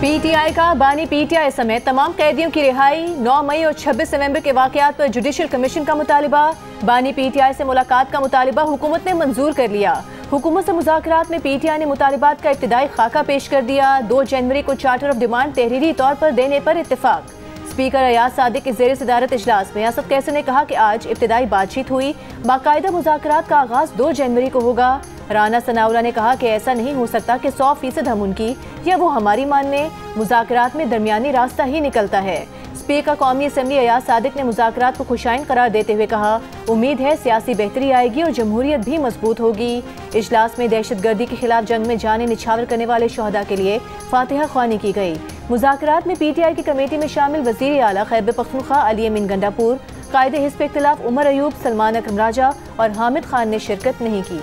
PTI का बानी PTI समेत तमाम कैदियों की रिहाई, 9 मई और 26 नवंबर के वाकयात पर जुडिशल कमीशन का मुतालिबा। बानी पीटीआई से मुलाकात का मुतालिबा हुकूमत ने मंजूर कर लिया। हुकूमत से मुज़ाकरात में पीटीआई ने मुतालिबात का इब्तिदाई खाका पेश कर दिया। 2 जनवरी को चार्टर ऑफ डिमांड तहरीरी तौर पर देने पर इत्तेफाक। स्पीकर अयाज सादिक के ज़ेर सदारत इजलास में असद कैसर ने कहा कि आज इब्तिदाई बातचीत हुई, बाकायदा मुज़ाकरात का आगाज 2 जनवरी को होगा। राना सनाउल्लाह ने कहा कि ऐसा नहीं हो सकता कि 100% हम उनकी या वो हमारी मान लें, मुज़ाकरात में दरमियानी रास्ता ही निकलता है। स्पीकर कौमी असम्बली अयाज सादिक ने मुज़ाकरात को खुशाइन करार देते हुए कहा, उम्मीद है सियासी बेहतरी आएगी और जमहूरियत भी मजबूत होगी। इजलास में दहशतगर्दी के खिलाफ जंग में जाने निछावर करने वाले शहदा के लिए फातिहा ख्वानी की गई। मुज़ाकरात में पीटीआई की कमेटी में शामिल वज़ीर आला खैबर पख्तूनख्वा अली अमीन गंडापुर, कायदे हिज़्ब इख्तिलाफ उमर अयूब, सलमान अकरम राजा और हामिद खान ने शिरकत नहीं की।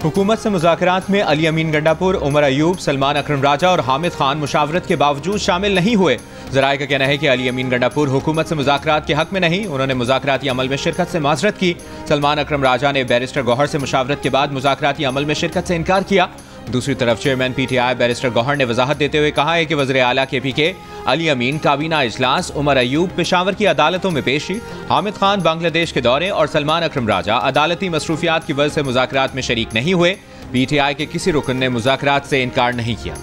हुकूमत से मुज़ाकरात में अली अमीन गंडापुर, उमर अयूब, सलमान अकरम राजा और हामिद खान मुशावरत के बावजूद शामिल नहीं हुए। ज़राए का कहना है कि अली अमीन गंडापुर हुकूमत से मुज़ाकरात के हक में नहीं, उन्होंने मुज़ाकराती अमल में शिरकत से माजरत की। सलमान अकरम राजा ने बैरिस्टर गौहर से मुशावरत के बाद मुज़ाकराती अमल में शिरकत से इनकार किया। दूसरी तरफ चेयरमैन पीटीआई बैरिस्टर गौहर ने वजाहत देते हुए कहा है कि वज़ीर आला KPK अली अमीन काबीना इजलास, उमर अयूब पेशावर की अदालतों में पेशी, हामिद खान बांग्लादेश के दौरे और सलमान अकरम राजा अदालती मसरूफियात की वजह से मुज़ाकरात में शरीक नहीं हुए। पीटीआई के किसी रुकन ने मुज़ाकरात से इनकार नहीं किया।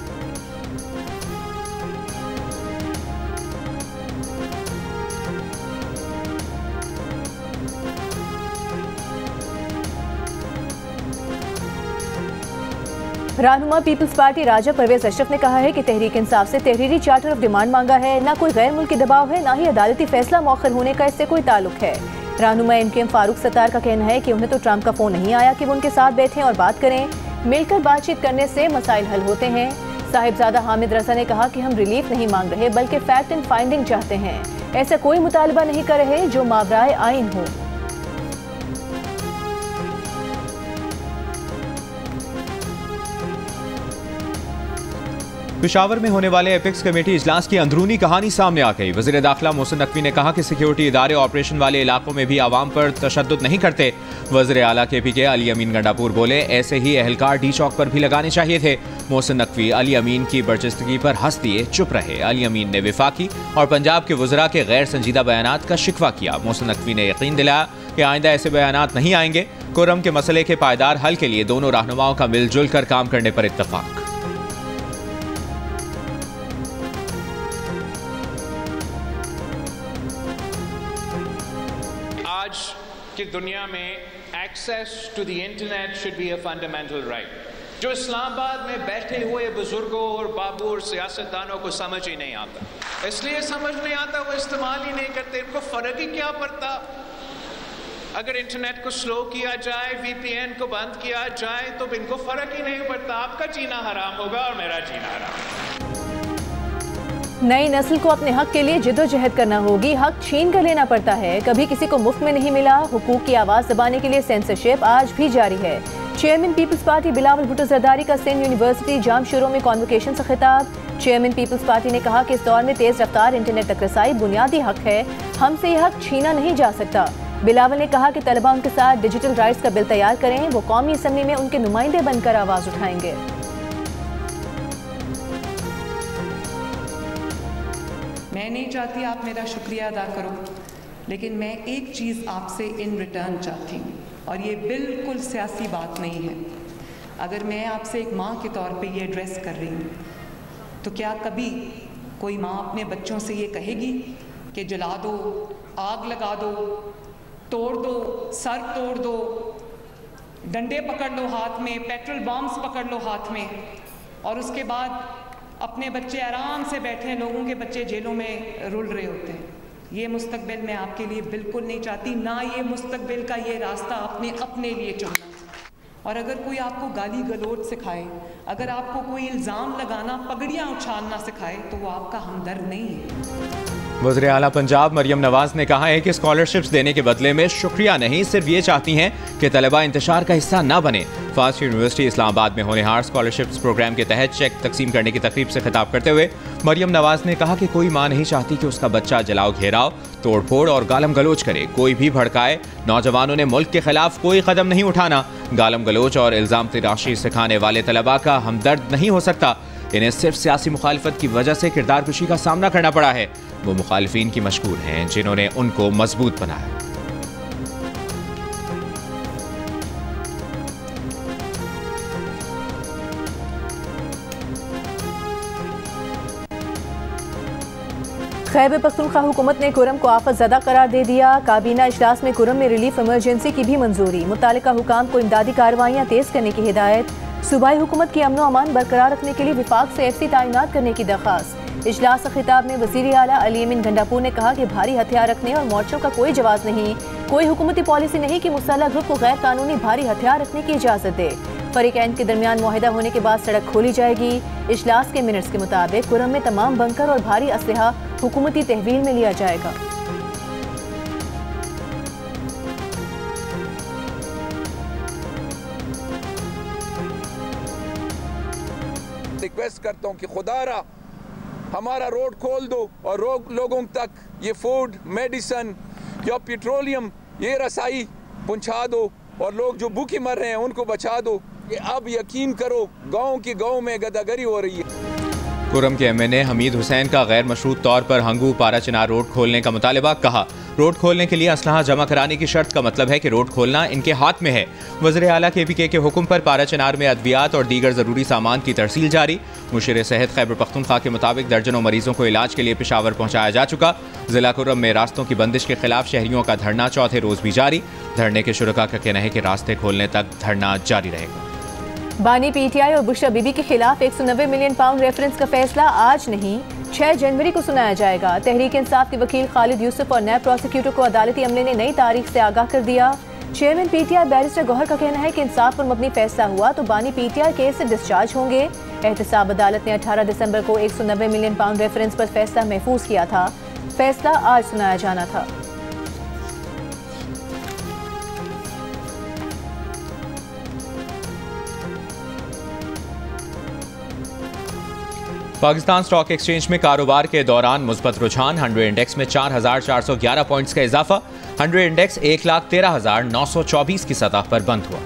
रहनुमा पीपल्स पार्टी राजा परवेज अशरफ ने कहा है कि तहरीक इंसाफ से तहरीरी चार्टर ऑफ डिमांड मांगा है, ना कोई गैर मुल्की दबाव है, ना ही अदालती फैसला मौखर होने का इससे कोई ताल्लुक है। रहनुमा MKM फारूक सत्तार का कहना है कि उन्हें तो ट्रंप का फोन नहीं आया कि वो उनके साथ बैठें और बात करें, मिलकर बातचीत करने से मसाइल हल होते हैं। साहिबजादा हामिद रजा ने कहा कि हम रिलीफ नहीं मांग रहे बल्कि फैक्ट एंड फाइंडिंग चाहते हैं, ऐसा कोई मुतालबा नहीं कर रहे जो मावराए आइन हो। पेशावर में होने वाले एपेक्स कमेटी इजलास की अंदरूनी कहानी सामने आ गई। वज़ीर दाखिला मोहसिन नकवी ने कहा कि सिक्योरिटी इदारे ऑपरेशन वाले इलाकों में भी आवाम पर तशद्दुद नहीं करते। वज़ीर आला KPK अली अमीन गंडापुर बोले, ऐसे ही एहलकार डी चौक पर भी लगाने चाहिए थे। मोहसिन नकवी अली अमीन की बर्चस्तगी पर हंस दिए, चुप रहे। अली अमीन ने विफाकी और पंजाब के वज़रा के गैर संजीदा बयानात का शिकवा किया। मोहसिन नकवी ने यकीन दिलाया कि आइंदा ऐसे बयानात नहीं आएंगे। कुर्रम के मसले के पायदार हल के लिए दोनों रहनुमाओं का मिलजुल कर काम करने पर इत्तफाक। आज की दुनिया में access to the internet should be a fundamental right, जो इस्लामाबाद में बैठे हुए बुजुर्गों और बाबू और सियासतदानों को समझ ही नहीं आता। इसलिए समझ नहीं आता, वो इस्तेमाल ही नहीं करते, इनको फर्क ही क्या पड़ता। अगर इंटरनेट को स्लो किया जाए, VPN को बंद किया जाए तो इनको फर्क ही नहीं पड़ता। आपका जीना हराम होगा और मेरा जीना हराम। नई नस्ल को अपने हक के लिए जिद्दोजहद करना होगी, हक छीन कर लेना पड़ता है, कभी किसी को मुफ्त में नहीं मिला। हुकूक की आवाज़ दबाने के लिए सेंसरशिप आज भी जारी है। चेयरमैन पीपल्स पार्टी बिलावल भुट्टो जरदारी का सिंध यूनिवर्सिटी जामशोरों में कॉन्वोकेशन से खिताब। चेयरमैन पीपल्स पार्टी ने कहा कि इस दौर में तेज़ रफ्तार इंटरनेट तक रसाई बुनियादी हक है, हमसे यह हक छीना नहीं जा सकता। बिलावल ने कहा कि तलबा उनके साथ डिजिटल राइट्स का बिल तैयार करें, वो कौमी असम्बली में उनके नुमाइंदे बनकर आवाज़ उठाएंगे। मैं नहीं चाहती आप मेरा शुक्रिया अदा करो, लेकिन मैं एक चीज़ आपसे इन रिटर्न चाहती हूँ, और ये बिल्कुल सियासी बात नहीं है। अगर मैं आपसे एक माँ के तौर पे ये एड्रेस कर रही हूँ, तो क्या कभी कोई माँ अपने बच्चों से ये कहेगी कि जला दो, आग लगा दो, तोड़ दो, सर तोड़ दो, डंडे पकड़ लो हाथ में, पेट्रोल बॉम्ब्स पकड़ लो हाथ में, और उसके बाद अपने बच्चे आराम से बैठे, लोगों के बच्चे जेलों में रुल रहे होते हैं। ये मुस्तकबिल मैं आपके लिए बिल्कुल नहीं चाहती, ना ये मुस्तकबिल का ये रास्ता आपने अपने लिए चुनना। और अगर कोई आपको गाली गलौज सिखाए, अगर आपको कोई इल्ज़ाम लगाना, पगड़ियाँ उछालना सिखाए, तो वो आपका हमदर्द नहीं है। वज़ीर आला पंजाब मरियम नवाज ने कहा है कि स्कॉलरशिप्स देने के बदले में शुक्रिया नहीं, सिर्फ ये चाहती हैं कि तलबा इंतशार का हिस्सा ना बने। फास्ट यूनिवर्सिटी इस्लामाबाद में होनहार स्कॉलरशिप्स प्रोग्राम के तहत चेक तकसीम करने की तकरीब से खिताब करते हुए मरियम नवाज ने कहा कि कोई माँ नहीं चाहती कि उसका बच्चा जलाओ घेराव, तोड़ फोड़ और गालम गलोच करे, कोई भी भड़काए। नौजवानों ने मुल्क के खिलाफ कोई कदम नहीं उठाना। गालम गलोच और इल्ज़ाम तराशी सिखाने वाले तलबा का हमदर्द नहीं हो सकता। इन्हें सिर्फ सियासी मुखालफत की वजह से किरदार कुशी का सामना करना पड़ा है। वो मुखालिफिन की मशकूर हैं जिन्होंने उनको मजबूत बनाया। खैबर पख्तूनख्वा हुकूमत ने कुरम को आफत ज़दा करार दे दिया। काबीना इजलास में कुरम में रिलीफ इमरजेंसी की भी मंजूरी। मुतालिका हुकाम को इमदादी कार्रवाइयाँ तेज़ करने की हिदायत। सूबाई हुकूमत की अमन अमान बरकरार रखने के लिए विफाक से FC तैनात करने की दरख्वास्त। इजलास खिताब में वज़ीर आला अली अमीन गंडापुर ने कहा कि भारी हथियार रखने और मोर्चों का कोई जवाब नहीं, कोई हुकूमती पॉलिसी नहीं कि मुसल्लह ग्रुप को गैर कानूनी भारी हथियार रखने की इजाज़त दे। फरीकैन के दरमियान मुआहिदा होने के बाद सड़क खोली जाएगी। इजलास के मिनट्स के मुताबिक कुरम में तमाम बंकर और भारी असलहा हुकूमती तहवील में लिया जाएगा। रिक्वेस्ट करता हूँ कि खुदारा हमारा रोड खोल दो और लोगों तक ये फूड, मेडिसन या पेट्रोलियम ये रसाई पहुँचा दो और लोग जो भूखे मर रहे हैं उनको बचा दो। कि अब यकीन करो गांव में गदागरी हो रही है। कुरम के MNA हमीद हुसैन का गैर मशरूत तौर पर हंगू पारा चिनार रोड खोलने का मुतालिबा। कहा, रोड खोलने के लिए असलहा जमा कराने की शर्त का मतलब है कि रोड खोलना इनके हाथ में है। वज़ीर आला KPK के हुक्म पर पारा चिनार में अद्वियात और दीगर ज़रूरी सामान की तरसील जारी। मुशीर सेहत खैबर पख्तूनख्वा के मुताबिक दर्जनों मरीजों को इलाज के लिए पेशावर पहुँचाया जा चुका। जिला कुरम में रास्तों की बंदिश के खिलाफ शहरियों का धरना चौथे रोज़ भी जारी। धरने के शुरका का कहना है कि रास्ते खोलने तक धरना जारी रहेगा। बानी PTI और बुशरा बीबी के खिलाफ 190 मिलियन पाउंड रेफरेंस का फैसला आज नहीं 6 जनवरी को सुनाया जाएगा। तहरीक इंसाफ के वकील खालिद यूसुफ और नैब प्रोसिक्यूटर को अदालती अमले ने नई तारीख से आगाह कर दिया। चेयरमैन PTI बैरिस्टर गौहर का कहना है कि इंसाफ पर मबनी फैसला हुआ तो बानी PTI केस से डिस्चार्ज होंगे। एहतसाब अदालत ने 18 दिसंबर को 190 मिलियन पाउंड रेफरेंस पर फैसला महफूज किया था। फैसला आज सुनाया जाना था। पाकिस्तान स्टॉक एक्सचेंज में कारोबार के दौरान मुस्बत रुझान। 100 इंडेक्स में 4,411 पॉइंट्स का इजाफा। 100 इंडेक्स 1,13,924 की सतह पर बंद हुआ।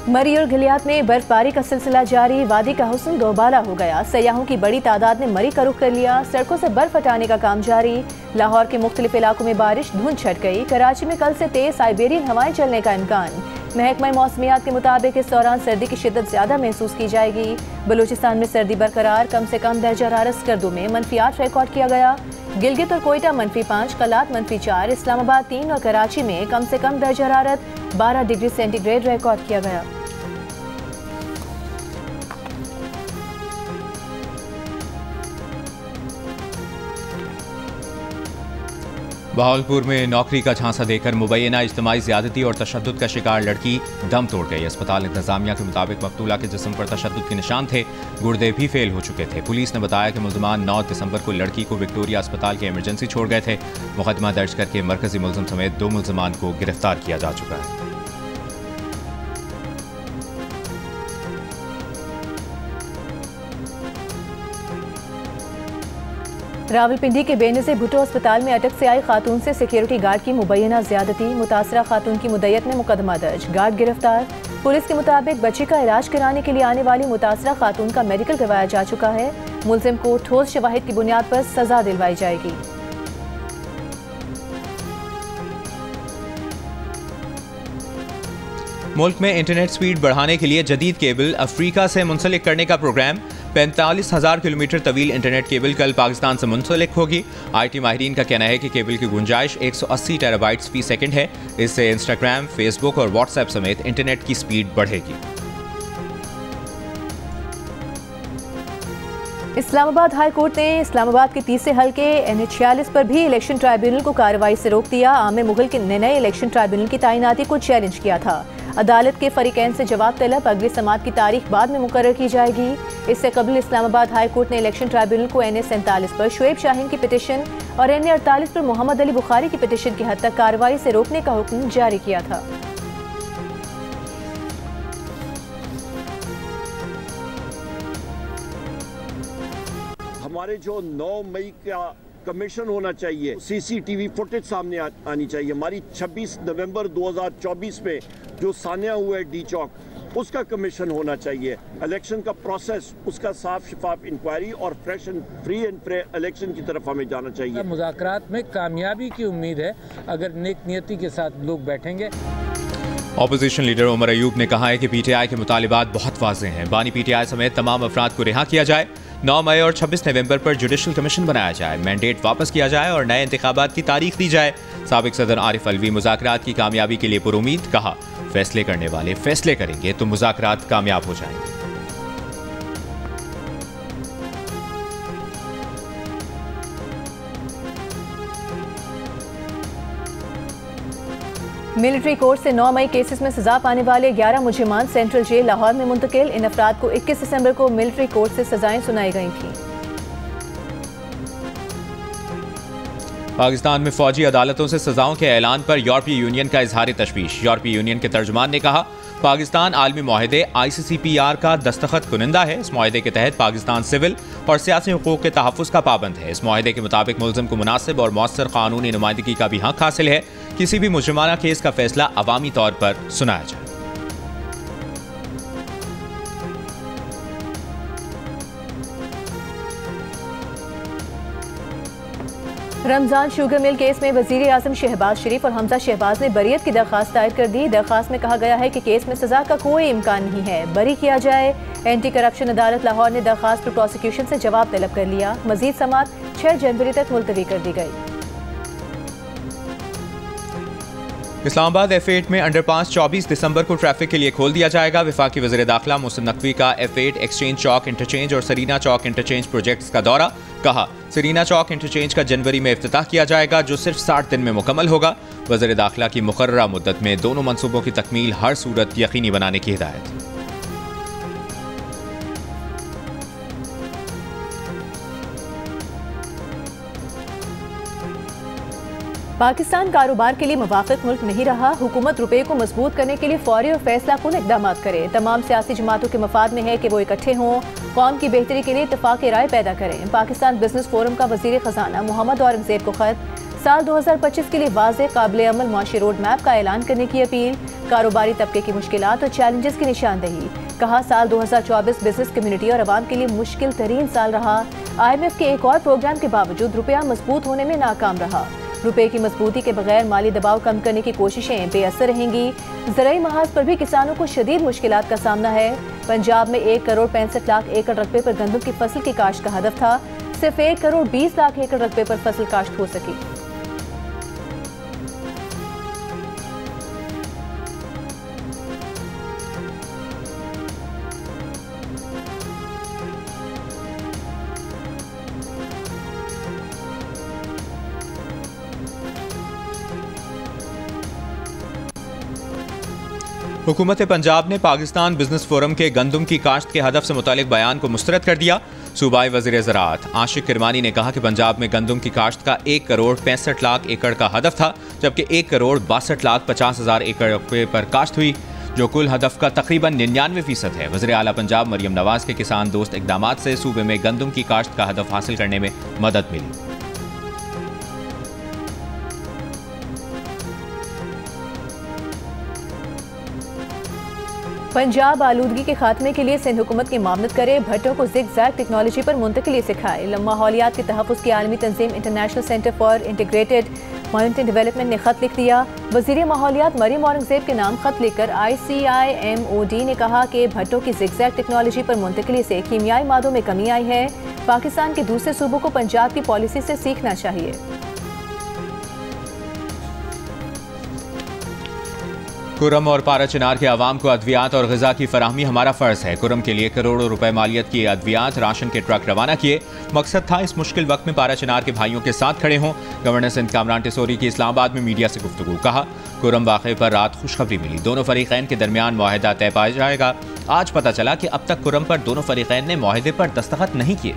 मरी और गलियात में बर्फबारी का सिलसिला जारी। वादी का हुस्न दोबाला हो गया। सयाहों की बड़ी तादाद ने मरी का रुख कर लिया। सड़कों से बर्फ हटाने का काम जारी। लाहौर के मुख्तलिफ इलाकों में बारिश धुंध छट गई। कराची में कल से तेज साइबेरियन हवाएं चलने का इम्कान। महकमा मौसमियात के मुताबिक इस दौरान सर्दी की शिद्दत ज्यादा महसूस की जाएगी। बलूचिस्तान में सर्दी बरकरार। कम से कम दर्जा हरारत स्कर्दू में -8 रिकॉर्ड किया गया। गिलगित और कोयटा -5, कलात -4, इस्लामाबाद 3 और कराची में कम से कम दर्जा हरारत 12 डिग्री सेंटीग्रेड रिकॉर्ड किया गया। बहावलपुर में नौकरी का झांसा देकर मुबैना इज्तिमाई ज़्यादती और तशद्दुद का शिकार लड़की दम तोड़ गई। अस्पताल इंतजामिया के मुताबिक मकतूला के जिस्म पर तशद्दुद के निशान थे, गुर्दे भी फेल हो चुके थे। पुलिस ने बताया कि मुलजमान 9 दिसंबर को लड़की को विक्टोरिया अस्पताल के इमरजेंसी छोड़ गए थे। मुकदमा दर्ज करके मरकजी मुलजिम समेत 2 मुलजमान को गिरफ्तार किया जा चुका है। रावलपिंडी के बेनज़ीर भुट्टो अस्पताल में अटक से आई खातून से सिक्योरिटी गार्ड की मुबैना ज़्यादती। मुतासरा खातून की मुद्दत में मुकदमा दर्ज, गार्ड गिरफ्तार। पुलिस के मुताबिक बच्ची का इलाज कराने के लिए आने वाली मुतासरा खातून का मेडिकल करवाया जा चुका है। मुलजिम को ठोस शवाहिद की बुनियाद पर सजा दिलवाई जाएगी। मुल्क में इंटरनेट स्पीड बढ़ाने के लिए जदीद केबल अफ्रीका से मुंसलिक करने का प्रोग्राम। 45,000 किलोमीटर तवील इंटरनेट केबल कल पाकिस्तान से मुंसलिक होगी। IT माहिरीन का कहना है कि केबल की गुंजाइश 180 टेराबाइट्स फी सेकंड है। इससे इंस्टाग्राम, फेसबुक और व्हाट्सएप समेत इंटरनेट की स्पीड बढ़ेगी। इस्लामाबाद हाई कोर्ट ने इस्लामाबाद के तीसरे हल्के NH46 पर भी इलेक्शन ट्राइब्यूनल को कार्रवाई से रोक दिया। आमिर मुगल के नए इलेक्शन ट्राइब्यूनल की तैनाती को चैलेंज किया था। अदालत के फरीकैन से जवाब तलब, अगली समाअत की तारीख बाद में मुकर्रर की जाएगी। इससे कबल इस्लामाबाद हाई कोर्ट ने इलेक्शन ट्राइब्यूनल को NA 47 पर शुएब शाहीन की पिटीशन और NA 48 पर मोहम्मद अली बुखारी की पिटीशन की हद तक कार्रवाई से रोकने का हुक्म जारी किया था। हमारे जो 9 मई का कमीशन होना चाहिए, CCTV फुटेज सामने आनी चाहिए। हमारी 26 नवंबर 2024 में जो सान्या हुआ है डी चौक, उसका कमीशन होना चाहिए। इलेक्शन का प्रोसेस, उसका साफ शफाफ इंक्वायरी और fresh and free and fair election की तरफ हमें जाना चाहिए। मुज़ाकरात में कामयाबी की उम्मीद है अगर नेक नियति के साथ लोग बैठेंगे। ऑपोजिशन लीडर उमर अयूब ने कहा है कि PTI के मुतालिबात बहुत वाज़ेह हैं। बानी PTI समेत तमाम अफराद को रिहा किया जाए, 9 मई और 26 नवंबर पर जुडिशल कमीशन बनाया जाए, मैंडेट वापस किया जाए और नए इंतखाबात की तारीख दी जाए। साबिक सदर आरिफ अलवी मुज़ाकरात की कामयाबी के लिए पुरुमीद, कहा फैसले करने वाले फैसले करेंगे तो मुज़ाकरात कामयाब हो जाएंगे। मिलिट्री कोर्ट से 9 मई केसेस में सजा पाने वाले 11 मुजरिमान सेंट्रल जेल लाहौर में मुंतकिल। इन अफराद को 21 दिसंबर को मिलिट्री कोर्ट से सजाएं सुनाई गई थीं। पाकिस्तान में फौजी अदालतों से सजाओं के ऐलान पर यूरोपीय यूनियन का इजहार तशवीश। यूरोपीय यूनियन के तर्जुमान ने कहा पाकिस्तान आलमी मुआहदे ICCPR का दस्तखत कुनिंदा है। इस मुआहदे के तहत पाकिस्तान सिविल और सियासी हुकूक के तहफ़्फ़ुज़ का पाबंद है। इस मुआहदे के मुताबिक मुल्ज़िम को मुनासिब और मौसर कानूनी नुमाइंदगी का भी हक हासिल है। किसी भी मुजरिमाना केस का फैसला अवामी तौर पर सुनाया जाए। रमजान शुगर मिल केस में वजीर आज़म शहबाज शरीफ और हमजा शहबाज ने बरीयत की दरख्वास्त दायर कर दी। दरख्वास्त में कहा गया है कि केस में सजा का कोई इम्कान नहीं है, बरी किया जाए। एंटी करप्शन अदालत लाहौर ने दरख्वास्त पर प्रोसिक्यूशन से जवाब तलब कर लिया। मजीद समाअत 6 जनवरी तक मुलतवी कर दी गई। इस्लामाबाद F8 में अंडरपास 24 दिसंबर को ट्रैफिक के लिए खोल दिया जाएगा। वफाकी वज़ीर दाखिला मोहसिन नकवी का F8 एक्सचेंज चौक इंटरचेंज और सरीना चौक इंटरचेंज प्रोजेक्ट्स का दौरा। कहा सरीना चौक इंटरचेंज का जनवरी में इफ्तिताह किया जाएगा, जो सिर्फ 60 दिन में मुकम्मल होगा। वज़ीर दाखिला की मुकर्ररा मुद्दत में दोनों मनसूबों की तकमील हर सूरत यकीनी बनाने की हिदायत। पाकिस्तान कारोबार के लिए मुवाफ़िक मुल्क नहीं रहा। हुकूमत रुपये को मजबूत करने के लिए फौरी और फैसला कुन इक़दाम करे। तमाम सियासी जमातों के मफाद में है कि वो इकट्ठे हों, कौम की बेहतरी के लिए इत्तफाक़ राय पैदा करें। पाकिस्तान बिजनेस फोरम का वज़ीर ख़जाना मोहम्मद औरंगज़ेब को ख़त। साल 2025 के लिए वाज़ेह काबिल अमल मुआशी रोड मैप का ऐलान करने की अपील। कारोबारी तबके की मुश्किलात और चैलेंजेस की निशानदही। कहा साल 2024 बिजनेस कम्युनिटी और अवाम के लिए मुश्किल तरीन साल रहा। IMF के एक और प्रोग्राम के बावजूद रुपया मजबूत होने में नाकाम रहा। रुपए की मजबूती के बगैर माली दबाव कम करने की कोशिशें बेअसर रहेंगी। ज़राई महाज पर भी किसानों को शदीद मुश्किलात का सामना है। पंजाब में 1 करोड़ 65 लाख एकड़ रकबे पर गंदम की फसल की काश्त का हदफ था, सिर्फ 1 करोड़ 20 लाख एकड़ रकबे पर फसल काश्त हो सकी। हुकूमत पंजाब ने पाकिस्तान बिजनेस फोरम के गंदम की काश्त के हदफ से मुतालिक बयान को मुस्तरद कर दिया। सूबाई वज़ीर ज़राअत आशिक किरमानी ने कहा कि पंजाब में गंदम की काश्त का 1 करोड़ 65 लाख एकड़ का हदफ था, जबकि 1 करोड़ 62 लाख 50 हज़ार एकड़ पर काश्त हुई, जो कुल हदफ का तकरीबन 99% है। वज़ीर आला पंजाब मरियम नवाज के किसान दोस्त इक़दामात से सूबे में गंदम की काश्त का हदफ हासिल करने में मदद मिली। पंजाब आलूदगी के खात्मे के लिए सिंध हुकूमत की मामलत करे। भट्टों को ज़िग-ज़ैग टेक्नोलॉजी पर मुंतकिली सिखाए। माहौलियात के तहफ़्फ़ुज़ की आलमी तंजीम International Centre for Integrated Mountain Development ने खत लिख दिया। वज़ीर माहौलियात मरियम औरंगज़ेब के नाम खत लिखकर ICIMOD ने कहा कि भट्टों की ज़िग-ज़ैग टेक्नोलॉजी पर मुंतकिली से कीमियाई मादों में कमी आई है। पाकिस्तान के दूसरे सूबों को पंजाब की पॉलिसी से सीखना चाहिए। कुरम और पारा चिनार के आवाम को अद्वियात और ग़िज़ा की फराहमी हमारा फ़र्ज़ है। कुरम के लिए करोड़ों रुपए मालियत की अद्वियात राशन के ट्रक रवाना किए। मकसद था इस मुश्किल वक्त में पारा चिनार के भाइयों के साथ खड़े हों। गवर्नर सिंध कामरान टिसोरी की इस्लामाबाद में मीडिया से गुफ्तगू। कहा, कुरम वाक़े पर रात खुशखबरी मिली, दोनों फरीक़ैन के दरमियान मुआहिदा तय पाया जाएगा। आज पता चला कि अब तक कुरम पर दोनों फरीक़ैन ने मुआहिदे पर दस्तखत नहीं किए।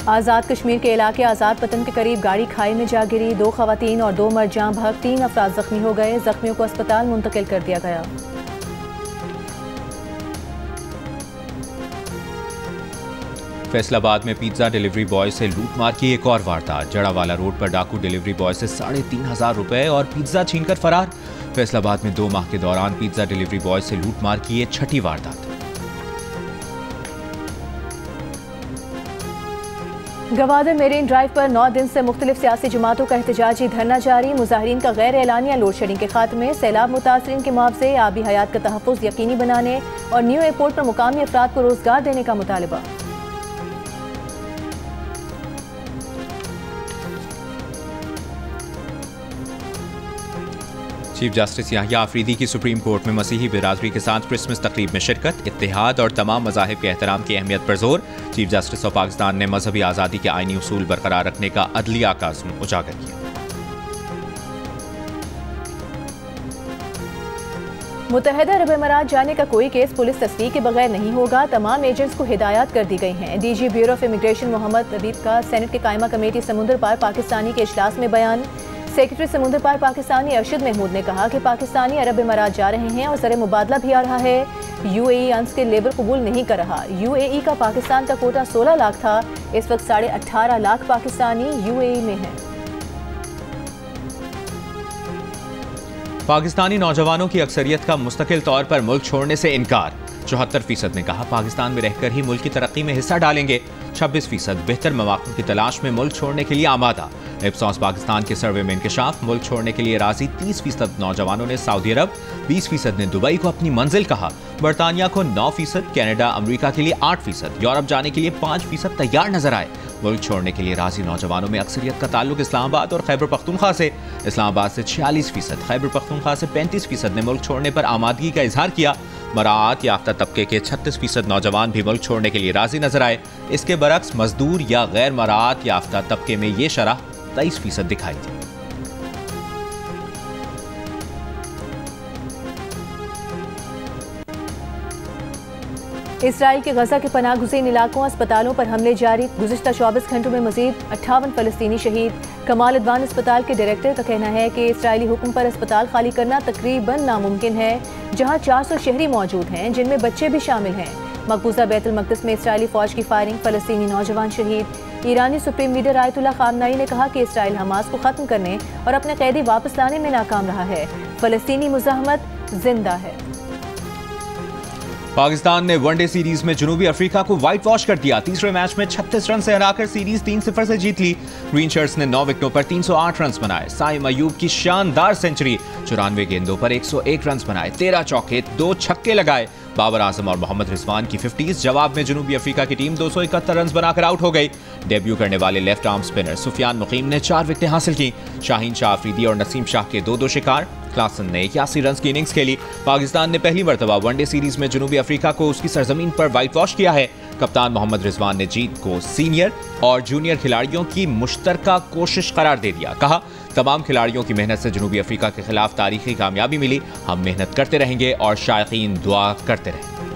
आज़ाद कश्मीर के इलाके आज़ाद पतन के करीब गाड़ी खाई में जा गिरी। 2 ख़वातीन और 2 मर्द जाँ बहक, 3 अफराद जख्मी हो गए। जख्मियों को अस्पताल मुंतकिल कर दिया गया। फैसलाबाद में पिज्जा डिलीवरी बॉय से लूटमार की एक और वारदात। जड़ावाला रोड पर डाकू डिलीवरी बॉय से 3,500 रुपए और पिज्जा छीनकर फरार। फैसलाबाद में 2 माह के दौरान पिज्जा डिलीवरी बॉय से लूटमार की ये छठी वारदात। गवादर मेरीन ड्राइव पर 9 दिन से मुख्तलिफ सियासी जमातों का एहतजाजी धरना जारी। मुजाहिरीन का गैर एलानिया लोड शेडिंग के खात्मे, सैलाब मुतासरीन के मुआवजे, आबी हयात का तहफ़्फ़ुज़ यकीनी बनाने और न्यू एयरपोर्ट पर मुकामी अफराद को रोजगार देने का मुतालबा। चीफ जस्टिस याहिया आफरीदी की सुप्रीम कोर्ट में मसीही बिरादरी के साथ क्रिसमस तकरीब में शिरकत। इत्तेहाद और तमाम मज़ाहिब के एहतराम की अहमियत पर जोर। चीफ जस्टिस ऑफ पाकिस्तान ने मजहबी आज़ादी के आईनी उसूल बरकरार रखने का अदलिया का अज़्म उजागर किया। मुत्तहिदा अरब अमारात जाने का कोई केस पुलिस तस्दीक के बगैर नहीं होगा। तमाम एजेंट्स को हिदायत कर दी गई हैं। DG bureau of immigration Mohammad Abid का सेनेट के कायमा कमेटी समुंदर पार पाकिस्तानी के इजलास में बयान। सेक्रेटरी समुंदर पार पाकिस्तानी अरशद महमूद ने कहा कि पाकिस्तानी अरब अमारात जा रहे हैं और ज़र मुबादला भी आ रहा है। यूएई अंस के लेबर कबूल नहीं कर रहा। यूएई का पाकिस्तान का कोटा 16 लाख था। इस वक्त 18.5 लाख पाकिस्तानी यूएई में हैं। पाकिस्तानी नौजवानों की अक्सरियत का मुस्तकिल तौर पर मुल्क छोड़ने से इनकार। 74% ने कहा पाकिस्तान में रहकर ही मुल्क की तरक्की में हिस्सा डालेंगे। 26% बेहतर मौक़ों की तलाश में मुल्क छोड़ने के लिए आमादा। इप्सॉस पाकिस्तान के सर्वे में इंकशाफ, मुल्क छोड़ने के लिए राजी 30% नौजवानों ने सऊदी अरब, 20% ने दुबई को अपनी मंजिल कहा। बरतानिया को 9%, कनाडा अमेरिका के लिए 8%, यूरोप जाने के लिए 5% तैयार नजर आए। मुल्क छोड़ने के लिए राजी नौजवानों में अक्सरियत का ताल्लुक इस्लामाबाद और खैबर पख्तूनख्वा से। इस्लामाबाद से 46%, खैबर पख्तूनख्वा से 35% ने मुल्क छोड़ने पर आमादगी का इजहार किया। मराआत याफ्ता तबके के 36% नौजवान भी मुल्क छोड़ने के लिए राजी नजर आए। इसके बरक्स मजदूर या गैर मराआत याफ्ता तबके में ये शरह 23% दिखाई दी। इसराइल के गजा के पनाह गुज़ीन इलाकों अस्पतालों पर हमले जारी। गुज़िश्ता 24 घंटों में मजीद 58 फलस्तीनी शहीद। कमाल अदवान अस्पताल के डायरेक्टर का कहना है कि इसराइली हुक्म पर अस्पताल खाली करना तकरीबन नामुमकिन है, जहां 400 शहरी मौजूद हैं जिनमें बच्चे भी शामिल हैं। मकबूजा बैतुल मक़दिस में इसराइली फौज की फायरिंग, फलस्तीनी नौजवान शहीद। ईरानी सुप्रीम लीडर आयतुल्लाह खामनाई ने कहा कि इसराइल हमास को खत्म करने और अपने कैदी वापस लाने में नाकाम रहा है। फलस्तीनी मुज़ाहमत जिंदा है। पाकिस्तान ने वनडे सीरीज में जनूबी अफ्रीका को व्हाइट वॉश कर दिया। तीसरे मैच में 36 रन से हराकर सीरीज 3-0 से जीत ली। ग्रीन शर्ट्स ने 9 विकेटों पर 308 रन बनाए। साइम अयूब की शानदार सेंचुरी, 94 गेंदों पर 101 रन बनाए, 13 चौके 2 छक्के लगाए। बाबर आजम और मोहम्मद रिजवान की 50s। जवाब में जनूबी अफ्रीका की टीम 271 रन बनाकर आउट हो गई। डेब्यू करने वाले लेफ्ट आर्म स्पिनर सुफियान मुकीम ने 4 विकेटें हासिल की। शाहीन शाह अफरीदी और नसीम शाह के 2-2 शिकार। क्लासन ने 81 रन की इनिंग्स खेली। पाकिस्तान ने पहली मरतबा वनडे सीरीज में जनूबी अफ्रीका को उसकी सरजमीन पर व्हाइट वॉश किया है। कप्तान मोहम्मद रिजवान ने जीत को सीनियर और जूनियर खिलाड़ियों की मुश्तरका कोशिश करार दे दिया। कहा, तमाम खिलाड़ियों की मेहनत से जनूबी अफ्रीका के खिलाफ तारीखी कामयाबी मिली। हम मेहनत करते रहेंगे और शायकीन दुआ करते रहेंगे।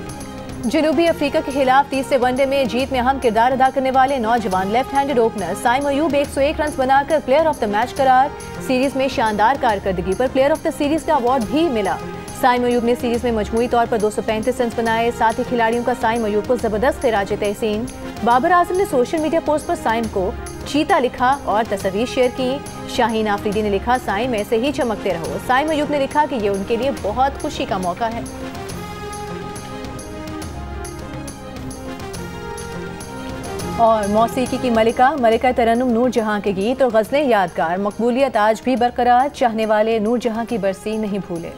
जनूबी अफ्रीका के खिलाफ तीसरे वनडे में जीत में अहम किरदार अदा करने वाले नौजवान left handed opener Saim Ayub 101 run बनाकर प्लेयर ऑफ द मैच करार। सीरीज में शानदार कारकर्दगी पर प्लेयर ऑफ द सीरीज का अवार्ड भी मिला। साइम अयूब ने सीरीज में मजमूई तौर पर 235 रन बनाए। साथ ही खिलाड़ियों का साइम अयूब को जबरदस्त खिराज तहसीन। बाबर आजम ने सोशल मीडिया पोस्ट पर साइम को चीता लिखा और तस्वीर शेयर की। शाहीन आफरीदी ने लिखा, साइम ऐसे ही चमकते रहो। साइम अयूब ने लिखा कि ये उनके लिए बहुत खुशी का मौका है। और मौसीकी की मलिका तरन्नुम नूर जहां के गीत और गज़लें यादगार, मकबूलियत आज भी बरकरार, चाहने वाले नूर जहां की बरसी नहीं भूले।